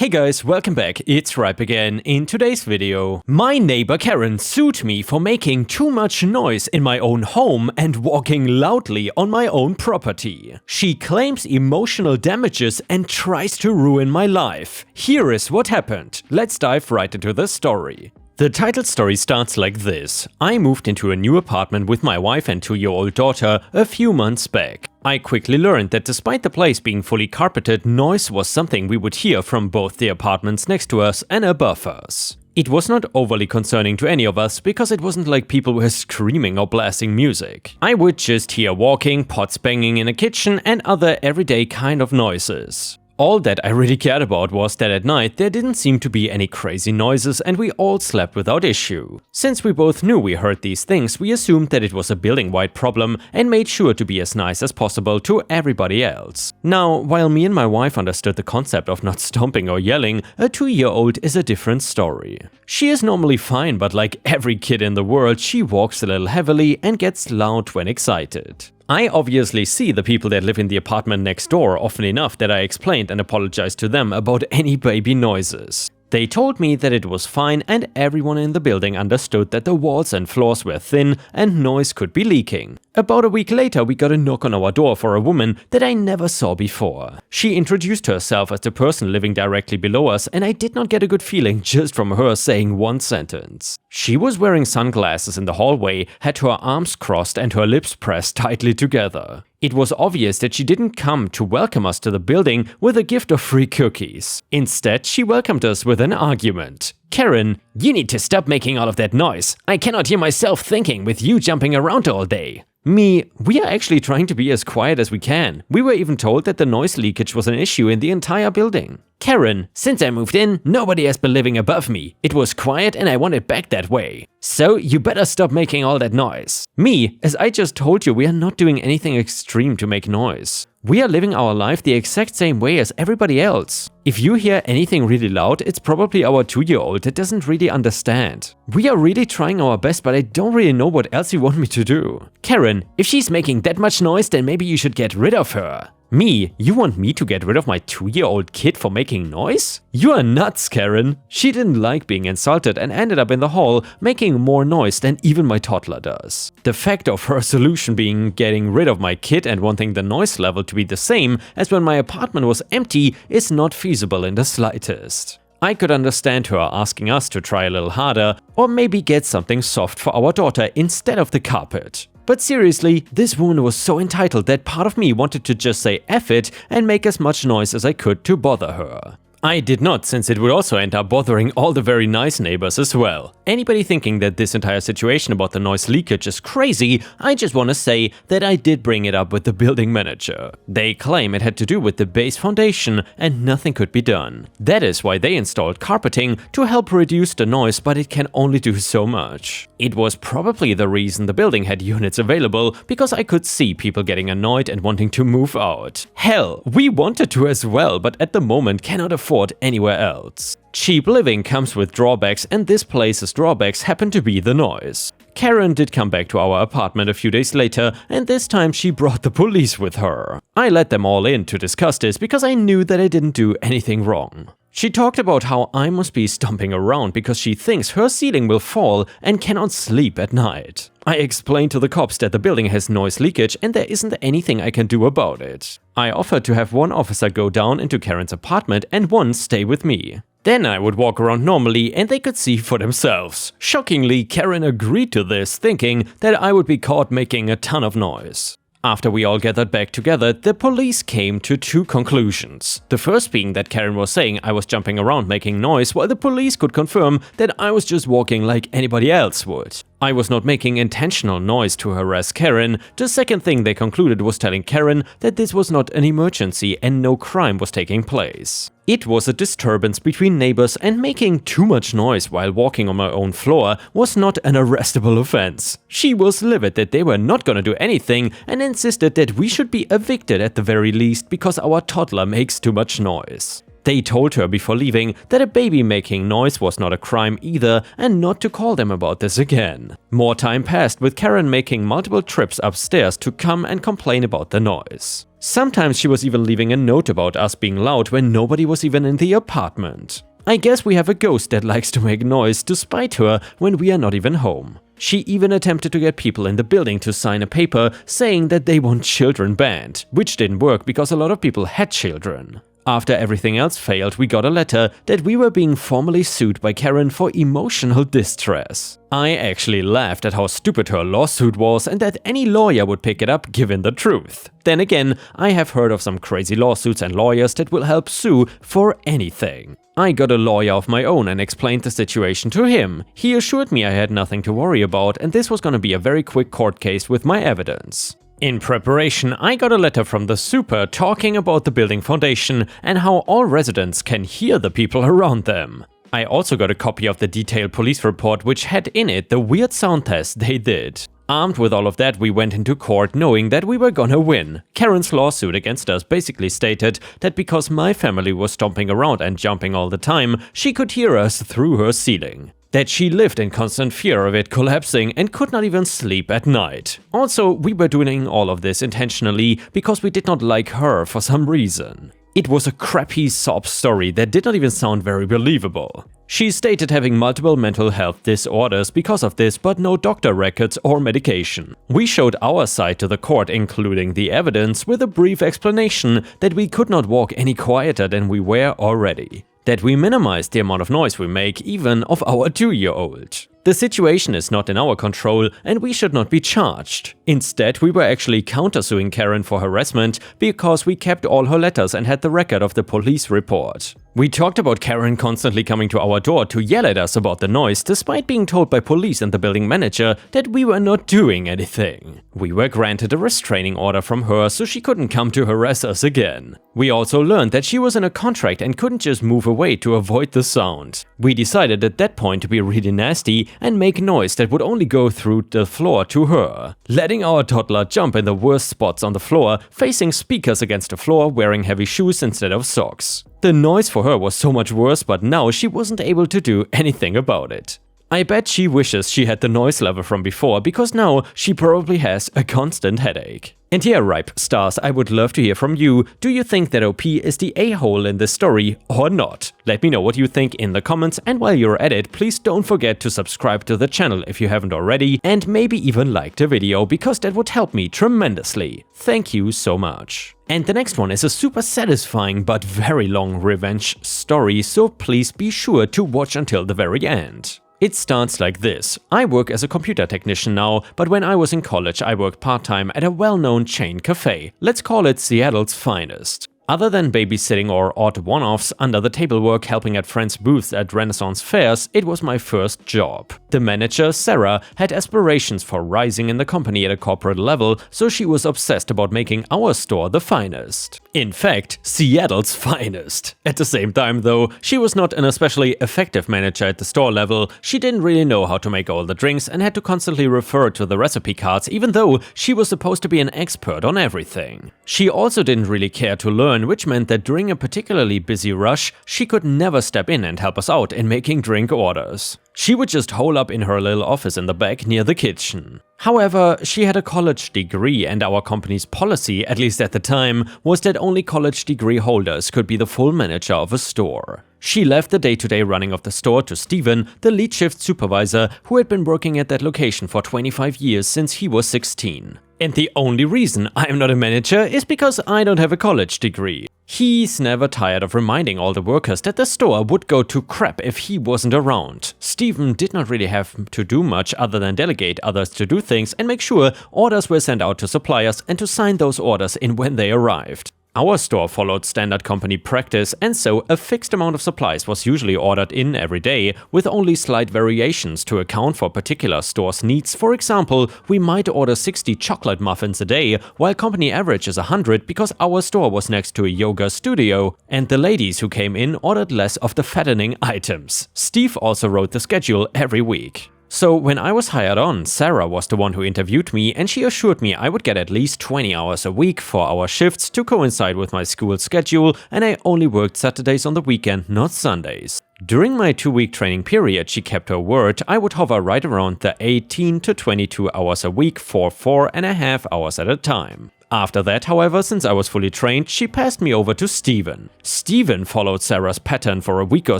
Hey guys, welcome back, it's Ripe again. In today's video, my neighbor Karen sued me for making too much noise in my own home and walking loudly on my own property. She claims emotional damages and tries to ruin my life. Here is what happened. Let's dive right into the story. The title story starts like this. I moved into a new apartment with my wife and 2-year-old daughter a few months back. I quickly learned that despite the place being fully carpeted, noise was something we would hear from both the apartments next to us and above us. It was not overly concerning to any of us because it wasn't like people were screaming or blasting music. I would just hear walking, pots banging in a kitchen and other everyday kind of noises. All that I really cared about was that at night there didn't seem to be any crazy noises and we all slept without issue. Since we both knew we heard these things, we assumed that it was a building-wide problem and made sure to be as nice as possible to everybody else. Now, while me and my wife understood the concept of not stomping or yelling, a 2-year-old is a different story. She is normally fine, but like every kid in the world, she walks a little heavily and gets loud when excited. I obviously see the people that live in the apartment next door often enough that I explained and apologized to them about any baby noises. They told me that it was fine and everyone in the building understood that the walls and floors were thin and noise could be leaking. About a week later, we got a knock on our door for a woman that I never saw before. She introduced herself as the person living directly below us and I did not get a good feeling just from her saying one sentence. She was wearing sunglasses in the hallway, had her arms crossed and her lips pressed tightly together. It was obvious that she didn't come to welcome us to the building with a gift of free cookies. Instead, she welcomed us with an argument. Karen, you need to stop making all of that noise. I cannot hear myself thinking with you jumping around all day. Me, we are actually trying to be as quiet as we can. We were even told that the noise leakage was an issue in the entire building. Karen, since I moved in, nobody has been living above me. It was quiet and I want it back that way. So you better stop making all that noise. Me, as I just told you, we are not doing anything extreme to make noise. We are living our life the exact same way as everybody else. If you hear anything really loud, it's probably our 2-year-old that doesn't really understand. We are really trying our best, but I don't really know what else you want me to do. Karen, if she's making that much noise, then maybe you should get rid of her. Me? You want me to get rid of my 2-year-old kid for making noise? You are nuts, Karen. She didn't like being insulted and ended up in the hall making more noise than even my toddler does. The fact of her solution being getting rid of my kid and wanting the noise level to be the same as when my apartment was empty is not feasible in the slightest. I could understand her asking us to try a little harder or maybe get something soft for our daughter instead of the carpet. But seriously, this woman was so entitled that part of me wanted to just say F it and make as much noise as I could to bother her. I did not, since it would also end up bothering all the very nice neighbors as well. Anybody thinking that this entire situation about the noise leakage is crazy, I just want to say that I did bring it up with the building manager. They claim it had to do with the base foundation and nothing could be done. That is why they installed carpeting to help reduce the noise, but it can only do so much. It was probably the reason the building had units available, because I could see people getting annoyed and wanting to move out. Hell, we wanted to as well, but at the moment cannot afford anywhere else. Cheap living comes with drawbacks and this place's drawbacks happen to be the noise. Karen did come back to our apartment a few days later and this time she brought the police with her. I let them all in to discuss this because I knew that I didn't do anything wrong. She talked about how I must be stomping around because she thinks her ceiling will fall and cannot sleep at night. I explained to the cops that the building has noise leakage and there isn't anything I can do about it. I offered to have one officer go down into Karen's apartment and one stay with me. Then I would walk around normally and they could see for themselves. Shockingly, Karen agreed to this, thinking that I would be caught making a ton of noise. After we all gathered back together, the police came to 2 conclusions. The first being that Karen was saying I was jumping around making noise, while the police could confirm that I was just walking like anybody else would. I was not making intentional noise to harass Karen. The second thing they concluded was telling Karen that this was not an emergency and no crime was taking place. It was a disturbance between neighbors and making too much noise while walking on my own floor was not an arrestable offense. She was livid that they were not gonna do anything and insisted that we should be evicted at the very least because our toddler makes too much noise. They told her before leaving that a baby making noise was not a crime either and not to call them about this again. More time passed with Karen making multiple trips upstairs to come and complain about the noise. Sometimes she was even leaving a note about us being loud when nobody was even in the apartment. I guess we have a ghost that likes to make noise to spite her when we are not even home. She even attempted to get people in the building to sign a paper saying that they want children banned, which didn't work because a lot of people had children. After everything else failed, we got a letter that we were being formally sued by Karen for emotional distress. I actually laughed at how stupid her lawsuit was and that any lawyer would pick it up given the truth. Then again, I have heard of some crazy lawsuits and lawyers that will help sue for anything. I got a lawyer of my own and explained the situation to him. He assured me I had nothing to worry about and this was gonna be a very quick court case with my evidence. In preparation, I got a letter from the super talking about the building foundation and how all residents can hear the people around them. I also got a copy of the detailed police report which had in it the weird sound test they did. Armed with all of that, we went into court knowing that we were gonna win. Karen's lawsuit against us basically stated that because my family was stomping around and jumping all the time, she could hear us through her ceiling. That she lived in constant fear of it collapsing and could not even sleep at night. Also, we were doing all of this intentionally because we did not like her for some reason. It was a crappy sob story that did not even sound very believable. She stated having multiple mental health disorders because of this, but no doctor records or medication. We showed our side to the court, including the evidence, with a brief explanation that we could not walk any quieter than we were already. That we minimize the amount of noise we make, even of our 2-year-old. The situation is not in our control and we should not be charged. Instead, we were actually countersuing Karen for harassment because we kept all her letters and had the record of the police report. We talked about Karen constantly coming to our door to yell at us about the noise, despite being told by police and the building manager that we were not doing anything. We were granted a restraining order from her so she couldn't come to harass us again. We also learned that she was in a contract and couldn't just move away to avoid the sound. We decided at that point to be really nasty and make noise that would only go through the floor to her. Letting our toddler jump in the worst spots on the floor, facing speakers against the floor, wearing heavy shoes instead of socks. The noise for her was so much worse, but now she wasn't able to do anything about it. I bet she wishes she had the noise level from before, because now she probably has a constant headache. And yeah, Ripe Stars, I would love to hear from you. Do you think that OP is the a-hole in this story or not? Let me know what you think in the comments, and while you're at it, please don't forget to subscribe to the channel if you haven't already, and maybe even like the video, because that would help me tremendously. Thank you so much. And the next one is a super satisfying but very long revenge story, so please be sure to watch until the very end. It starts like this. I work as a computer technician now, but when I was in college I worked part-time at a well-known chain cafe. Let's call it Seattle's finest. Other than babysitting or odd one-offs, under-the-table work helping at friends' booths at Renaissance fairs, it was my first job. The manager, Sarah, had aspirations for rising in the company at a corporate level, so she was obsessed about making our store the finest. In fact, Seattle's finest. At the same time though, she was not an especially effective manager at the store level. She didn't really know how to make all the drinks and had to constantly refer to the recipe cards, even though she was supposed to be an expert on everything. She also didn't really care to learn, which meant that during a particularly busy rush, she could never step in and help us out in making drink orders. She would just hole up in her little office in the back near the kitchen. However, she had a college degree, and our company's policy, at least at the time, was that only college degree holders could be the full manager of a store. She left the day-to-day running of the store to Steven, the lead shift supervisor, who had been working at that location for 25 years since he was 16. And the only reason I'm not a manager is because I don't have a college degree. He's never tired of reminding all the workers that the store would go to crap if he wasn't around. Steven did not really have to do much other than delegate others to do things and make sure orders were sent out to suppliers and to sign those orders in when they arrived. Our store followed standard company practice, and so a fixed amount of supplies was usually ordered in every day, with only slight variations to account for particular store's needs. For example, we might order 60 chocolate muffins a day, while company average is 100 because our store was next to a yoga studio, and the ladies who came in ordered less of the fattening items. Steve also wrote the schedule every week. So when I was hired on, Sarah was the one who interviewed me, and she assured me I would get at least 20 hours a week for our shifts to coincide with my school schedule, and I only worked Saturdays on the weekend, not Sundays. During my 2-week training period, she kept her word. I would hover right around the 18 to 22 hours a week for 4.5 hours at a time. After that, however, since I was fully trained, she passed me over to Steven. Steven followed Sarah's pattern for a week or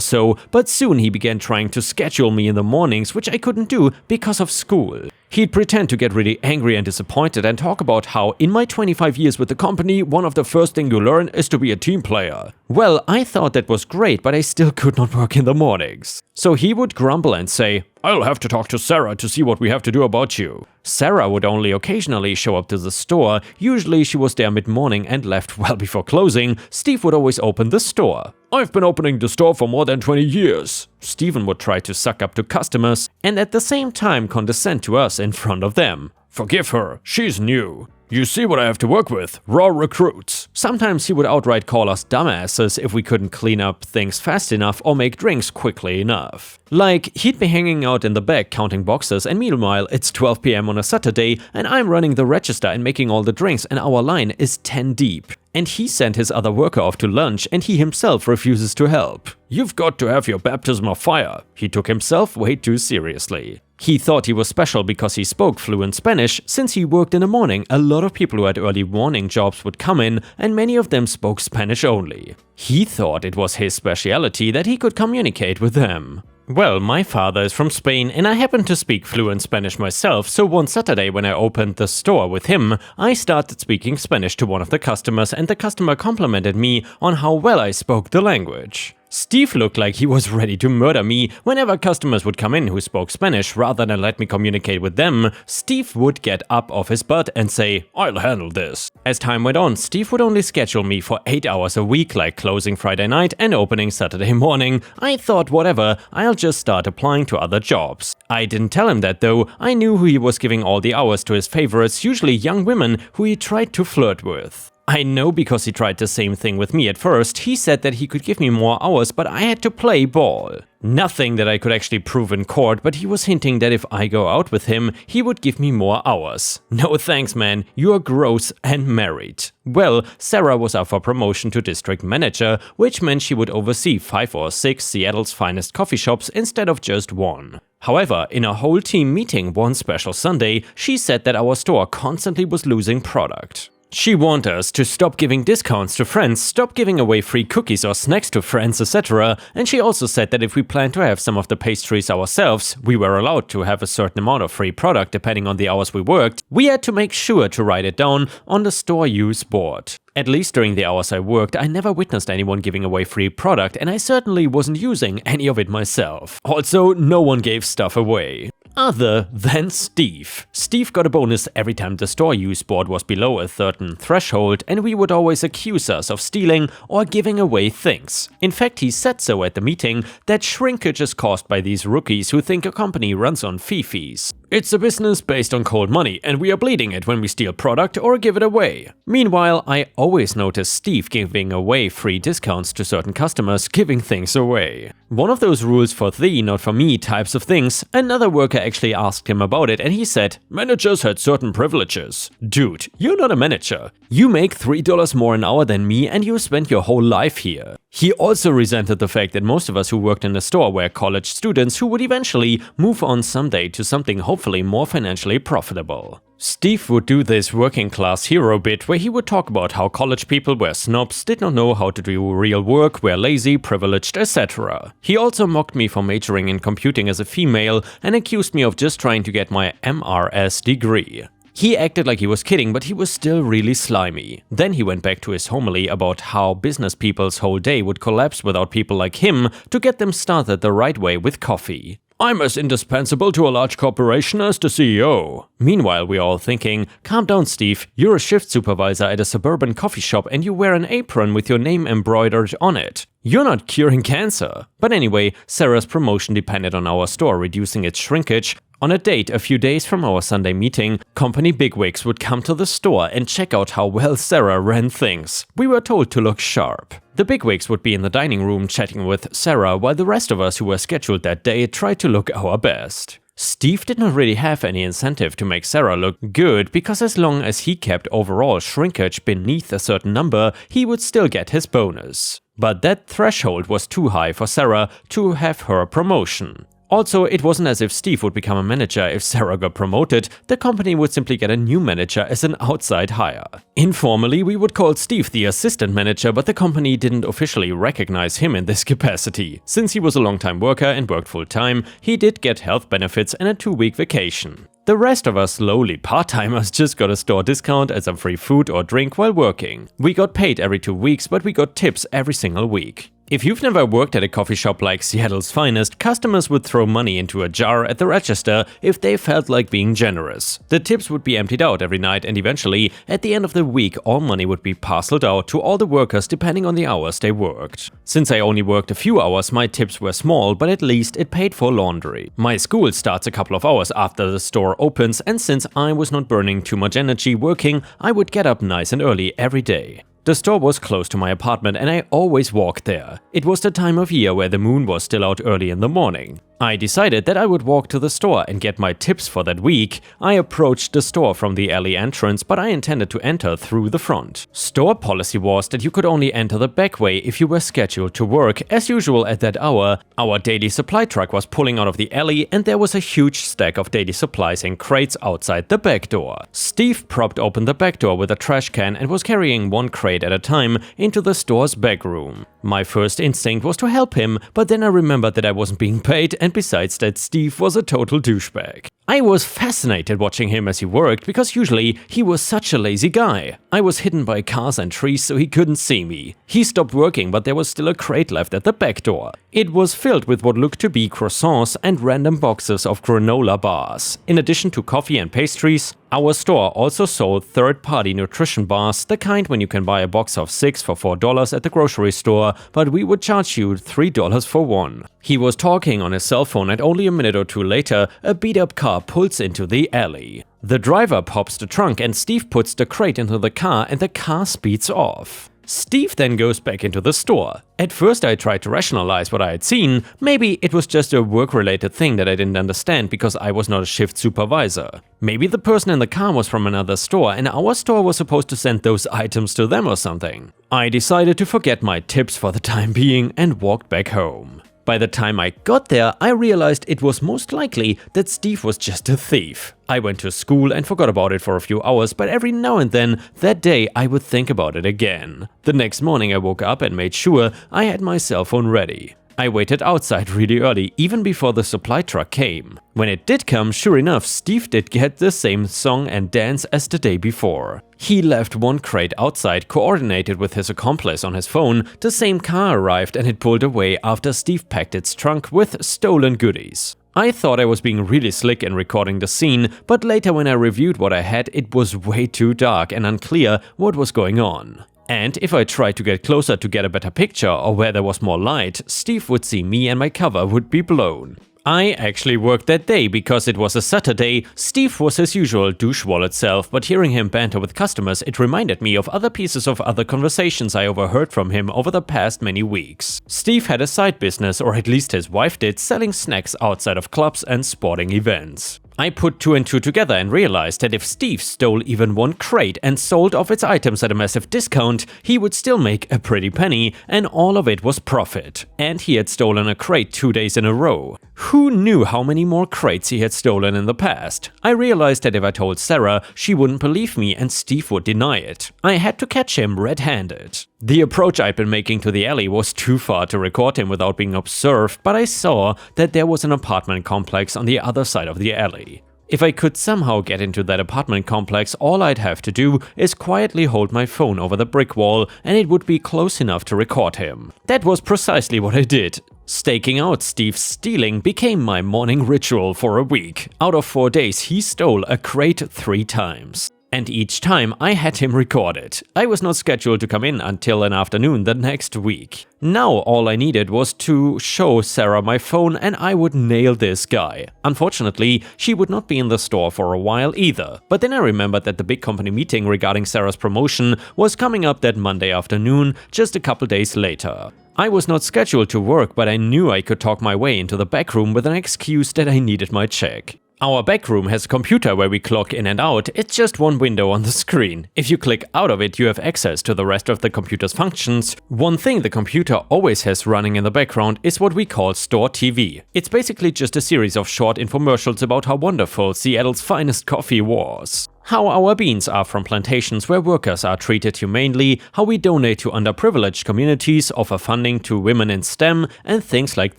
so, but soon he began trying to schedule me in the mornings, which I couldn't do because of school. He'd pretend to get really angry and disappointed and talk about how, in my 25 years with the company, one of the first things you learn is to be a team player. Well, I thought that was great, but I still could not work in the mornings. So he would grumble and say, "I'll have to talk to Sarah to see what we have to do about you." Sarah would only occasionally show up to the store. Usually she was there mid-morning and left well before closing. Steve would always open the store. "I've been opening the store for more than 20 years. Steven would try to suck up to customers and at the same time condescend to us in front of them. "Forgive her, she's new. You see what I have to work with, raw recruits." Sometimes he would outright call us dumbasses if we couldn't clean up things fast enough or make drinks quickly enough. Like, he'd be hanging out in the back counting boxes and meanwhile it's 12 PM on a Saturday and I'm running the register and making all the drinks and our line is 10 deep. And he sent his other worker off to lunch and he himself refuses to help. "You've got to have your baptism of fire." He took himself way too seriously. He thought he was special because he spoke fluent Spanish. Since he worked in the morning, a lot of people who had early morning jobs would come in and many of them spoke Spanish only. He thought it was his specialty that he could communicate with them. Well, my father is from Spain and I happen to speak fluent Spanish myself, so one Saturday when I opened the store with him, I started speaking Spanish to one of the customers and the customer complimented me on how well I spoke the language. Steve looked like he was ready to murder me. Whenever customers would come in who spoke Spanish, rather than let me communicate with them, Steve would get up off his butt and say, "I'll handle this." As time went on, Steve would only schedule me for 8 hours a week, like closing Friday night and opening Saturday morning. I thought whatever, I'll just start applying to other jobs. I didn't tell him that though. I knew who he was giving all the hours to his favorites, usually young women who he tried to flirt with. I know because he tried the same thing with me at first. He said that he could give me more hours, but I had to play ball. Nothing that I could actually prove in court, but he was hinting that if I go out with him, he would give me more hours. No thanks, man. You are gross and married. Well, Sarah was up for promotion to district manager, which meant she would oversee 5 or 6 Seattle's finest coffee shops instead of just one. However, in a whole team meeting one special Sunday, she said that our store constantly was losing product. She warned us to stop giving discounts to friends, stop giving away free cookies or snacks to friends, etc. And she also said that if we planned to have some of the pastries ourselves, we were allowed to have a certain amount of free product depending on the hours we worked. We had to make sure to write it down on the store use board. At least during the hours I worked, I never witnessed anyone giving away free product and I certainly wasn't using any of it myself. Also, no one gave stuff away. Other than Steve. Steve got a bonus every time the store use board was below a certain threshold and we would always accuse us of stealing or giving away things. In fact, he said so at the meeting that shrinkage is caused by these rookies who think a company runs on fees. "It's a business based on cold money and we are bleeding it when we steal product or give it away." Meanwhile, I always noticed Steve giving away free discounts to certain customers, giving things away. One of those rules for thee, not for me types of things, another worker actually asked him about it and he said, "Managers had certain privileges." Dude, you're not a manager. You make $3 more an hour than me and you spent your whole life here. He also resented the fact that most of us who worked in the store were college students who would eventually move on someday to something hopefully more financially profitable. Steve would do this working class hero bit where he would talk about how college people were snobs, did not know how to do real work, were lazy, privileged, etc. He also mocked me for majoring in computing as a female and accused me of just trying to get my MRS degree. He acted like he was kidding, but he was still really slimy. Then he went back to his homily about how business people's whole day would collapse without people like him to get them started the right way with coffee. "I'm as indispensable to a large corporation as the CEO." Meanwhile, we're all thinking, calm down Steve, you're a shift supervisor at a suburban coffee shop and you wear an apron with your name embroidered on it. You're not curing cancer. But anyway, Sarah's promotion depended on our store reducing its shrinkage. On a date a few days from our Sunday meeting, company bigwigs would come to the store and check out how well Sarah ran things. We were told to look sharp. The bigwigs would be in the dining room chatting with Sarah while the rest of us who were scheduled that day tried to look our best. Steve did not really have any incentive to make Sarah look good because as long as he kept overall shrinkage beneath a certain number, he would still get his bonus. But that threshold was too high for Sarah to have her promotion. Also, it wasn't as if Steve would become a manager if Sarah got promoted, the company would simply get a new manager as an outside hire. Informally, we would call Steve the assistant manager, but the company didn't officially recognize him in this capacity. Since he was a long-time worker and worked full-time, he did get health benefits and a 2-week vacation. The rest of us lowly part-timers just got a store discount and some free food or drink while working. We got paid every 2 weeks, but we got tips every single week. If you've never worked at a coffee shop like Seattle's finest, customers would throw money into a jar at the register if they felt like being generous. The tips would be emptied out every night, and eventually, at the end of the week, all money would be parceled out to all the workers depending on the hours they worked. Since I only worked a few hours, my tips were small, but at least it paid for laundry. My school starts a couple of hours after the store opens, and since I was not burning too much energy working, I would get up nice and early every day. The store was close to my apartment and I always walked there. It was the time of year where the moon was still out early in the morning. I decided that I would walk to the store and get my tips for that week. I approached the store from the alley entrance, but I intended to enter through the front. Store policy was that you could only enter the back way if you were scheduled to work. As usual at that hour, our daily supply truck was pulling out of the alley and there was a huge stack of daily supplies in crates outside the back door. Steve propped open the back door with a trash can and was carrying one crate at a time into the store's back room. My first instinct was to help him, but then I remembered that I wasn't being paid, and besides that, Steve was a total douchebag. I was fascinated watching him as he worked because usually he was such a lazy guy. I was hidden by cars and trees so he couldn't see me. He stopped working, but there was still a crate left at the back door. It was filled with what looked to be croissants and random boxes of granola bars. In addition to coffee and pastries, our store also sold third-party nutrition bars, the kind when you can buy a box of 6 for $4 at the grocery store, but we would charge you $3 for one. He was talking on his cell phone and only a minute or two later, a beat-up car pulls into the alley. The driver pops the trunk and Steve puts the crate into the car and the car speeds off. Steve then goes back into the store. At first I tried to rationalize what I had seen. Maybe it was just a work-related thing that I didn't understand because I was not a shift supervisor. Maybe the person in the car was from another store and our store was supposed to send those items to them or something. I decided to forget my tips for the time being and walked back home. By the time I got there, I realized it was most likely that Steve was just a thief. I went to school and forgot about it for a few hours, but every now and then, that day, I would think about it again. The next morning I woke up and made sure I had my cell phone ready. I waited outside really early, even before the supply truck came. When it did come, sure enough, Steve did get the same song and dance as the day before. He left one crate outside, coordinated with his accomplice on his phone. The same car arrived and it pulled away after Steve packed its trunk with stolen goodies. I thought I was being really slick in recording the scene, but later when I reviewed what I had, it was way too dark and unclear what was going on. And if I tried to get closer to get a better picture or where there was more light, Steve would see me and my cover would be blown. I actually worked that day because it was a Saturday. Steve was his usual douche wallet self, but hearing him banter with customers, it reminded me of other pieces of other conversations I overheard from him over the past many weeks. Steve had a side business, or at least his wife did, selling snacks outside of clubs and sporting events. I put 2 and 2 together and realized that if Steve stole even one crate and sold off its items at a massive discount, he would still make a pretty penny, and all of it was profit. And he had stolen a crate 2 days in a row. Who knew how many more crates he had stolen in the past? I realized that if I told Sarah, she wouldn't believe me and Steve would deny it. I had to catch him red-handed. The approach I'd been making to the alley was too far to record him without being observed, but I saw that there was an apartment complex on the other side of the alley. If I could somehow get into that apartment complex, all I'd have to do is quietly hold my phone over the brick wall and it would be close enough to record him. That was precisely what I did. Staking out Steve's stealing became my morning ritual for a week. Out of 4 days, he stole a crate 3 times. And each time I had him recorded. I was not scheduled to come in until an afternoon the next week. Now all I needed was to show Sarah my phone and I would nail this guy. Unfortunately, she would not be in the store for a while either. But then I remembered that the big company meeting regarding Sarah's promotion was coming up that Monday afternoon, just a couple days later. I was not scheduled to work, but I knew I could talk my way into the back room with an excuse that I needed my check. Our back room has a computer where we clock in and out. It's just one window on the screen. If you click out of it, you have access to the rest of the computer's functions. One thing the computer always has running in the background is what we call Store TV. It's basically just a series of short infomercials about how wonderful Seattle's finest coffee was. How our beans are from plantations where workers are treated humanely, how we donate to underprivileged communities, offer funding to women in STEM, and things like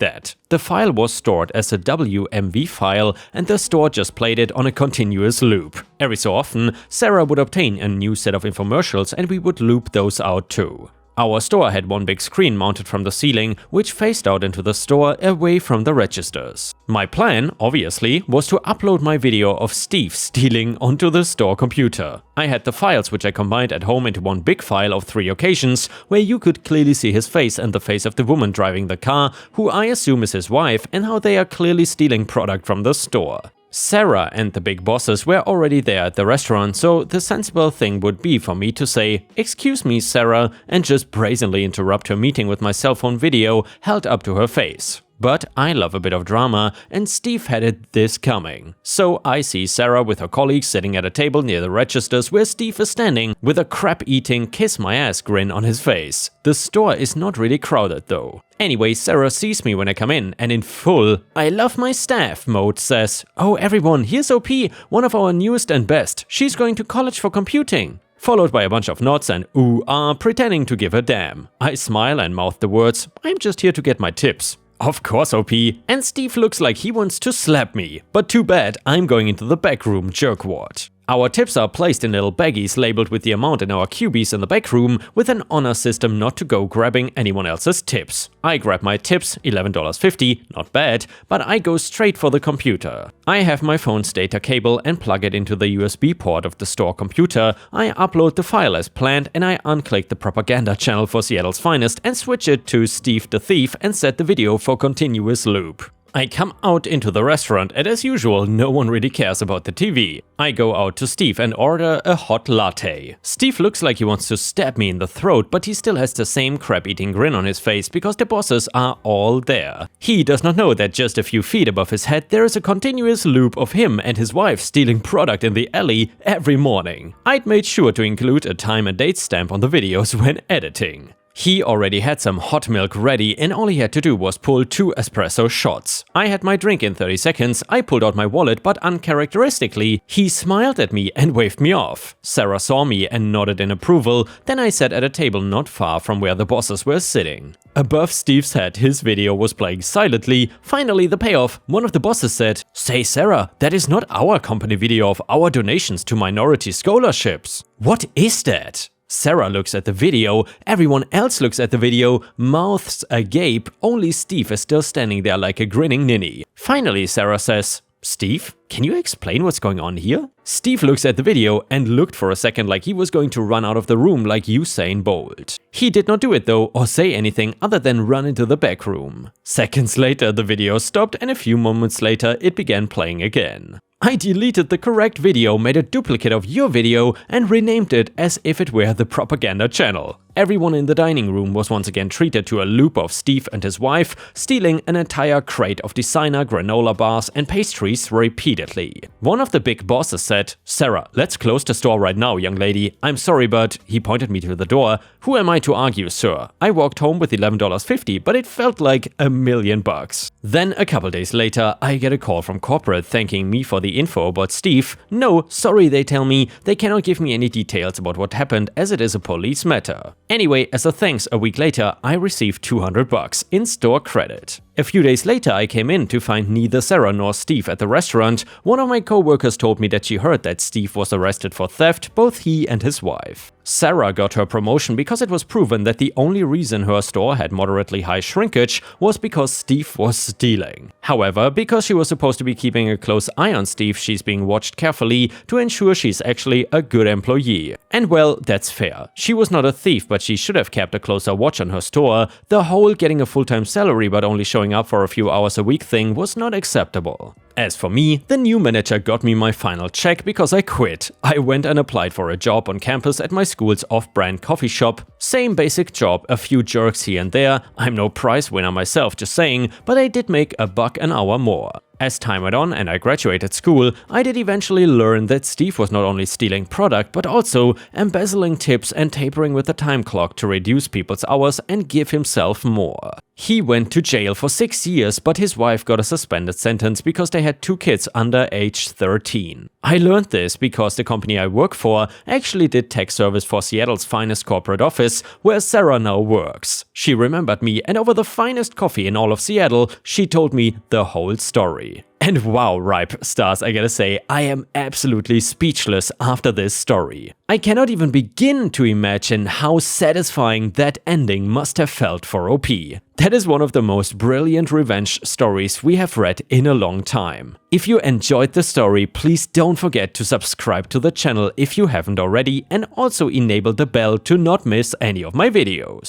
that. The file was stored as a WMV file, and the store just played it on a continuous loop. Every so often, Sarah would obtain a new set of infomercials and we would loop those out too. Our store had one big screen mounted from the ceiling, which faced out into the store away from the registers. My plan, obviously, was to upload my video of Steve stealing onto the store computer. I had the files which I combined at home into one big file of 3 occasions, where you could clearly see his face and the face of the woman driving the car, who I assume is his wife, and how they are clearly stealing product from the store. Sarah and the big bosses were already there at the restaurant, so the sensible thing would be for me to say, "Excuse me, Sarah," and just brazenly interrupt her meeting with my cell phone video held up to her face. But I love a bit of drama, and Steve had this coming. So I see Sarah with her colleagues sitting at a table near the registers where Steve is standing with a crap-eating kiss-my-ass grin on his face. The store is not really crowded though. Anyway, Sarah sees me when I come in and in full "I love my staff" mode says, "Oh everyone, here's OP, one of our newest and best. She's going to college for computing." Followed by a bunch of nods and ooh-ah pretending to give a damn. I smile and mouth the words, "I'm just here to get my tips." Of course, OP, and Steve looks like he wants to slap me. But too bad, I'm going into the back room jerkwad. Our tips are placed in little baggies labeled with the amount in our cubies in the back room, with an honor system not to go grabbing anyone else's tips. I grab my tips, $11.50, not bad, but I go straight for the computer. I have my phone's data cable and plug it into the USB port of the store computer. I upload the file as planned and I unclick the propaganda channel for Seattle's finest and switch it to Steve the Thief and set the video for continuous loop. I come out into the restaurant and as usual, no one really cares about the TV. I go out to Steve and order a hot latte. Steve looks like he wants to stab me in the throat, but he still has the same crap-eating grin on his face because the bosses are all there. He does not know that just a few feet above his head there is a continuous loop of him and his wife stealing product in the alley every morning. I'd made sure to include a time and date stamp on the videos when editing. He already had some hot milk ready and all he had to do was pull 2 espresso shots. I had my drink in 30 seconds, I pulled out my wallet, but uncharacteristically, he smiled at me and waved me off. Sarah saw me and nodded in approval, then I sat at a table not far from where the bosses were sitting. Above Steve's head, his video was playing silently. Finally, the payoff. One of the bosses said, "Say Sarah, that is not our company video of our donations to minority scholarships." What is that? Sarah looks at the video, everyone else looks at the video, mouths agape, only Steve is still standing there like a grinning ninny. Finally, Sarah says, "Steve, can you explain what's going on here?" Steve looks at the video and looked for a second like he was going to run out of the room like Usain Bolt. He did not do it though or say anything other than run into the back room. Seconds later the video stopped and a few moments later it began playing again. I deleted the correct video, made a duplicate of your video and renamed it as if it were the propaganda channel. Everyone in the dining room was once again treated to a loop of Steve and his wife stealing an entire crate of designer granola bars and pastries repeatedly. One of the big bosses said, "Sarah, let's close the store right now, young lady. I'm sorry, but," he pointed me to the door, "who am I to argue, sir? I walked home with $11.50, but it felt like $1,000,000. Then a couple days later, I get a call from corporate thanking me for the info about Steve. No, sorry, they tell me, they cannot give me any details about what happened as it is a police matter. Anyway, as a thanks, a week later, I received $200 in store credit. A few days later, I came in to find neither Sarah nor Steve at the restaurant. One of my co-workers told me that she heard that Steve was arrested for theft, both he and his wife. Sarah got her promotion because it was proven that the only reason her store had moderately high shrinkage was because Steve was stealing. However, because she was supposed to be keeping a close eye on Steve, she's being watched carefully to ensure she's actually a good employee. And well, that's fair. She was not a thief, but she should have kept a closer watch on her store. The whole getting a full-time salary but only showing up for a few hours a week thing was not acceptable. As for me, the new manager got me my final check because I quit. I went and applied for a job on campus at my school's off-brand coffee shop. Same basic job, a few jerks here and there. I'm no prize winner myself, just saying, but I did make $1 an hour more. As time went on and I graduated school, I did eventually learn that Steve was not only stealing product but also embezzling tips and tapering with the time clock to reduce people's hours and give himself more. He went to jail for 6 years, but his wife got a suspended sentence because they had 2 kids under age 13. I learned this because the company I work for actually did tech service for Seattle's finest corporate office, where Sarah now works. She remembered me, and over the finest coffee in all of Seattle, she told me the whole story. And wow, Ripe stars, I gotta say, I am absolutely speechless after this story. I cannot even begin to imagine how satisfying that ending must have felt for OP. That is one of the most brilliant revenge stories we have read in a long time. If you enjoyed the story, please don't forget to subscribe to the channel if you haven't already, and also enable the bell to not miss any of my videos.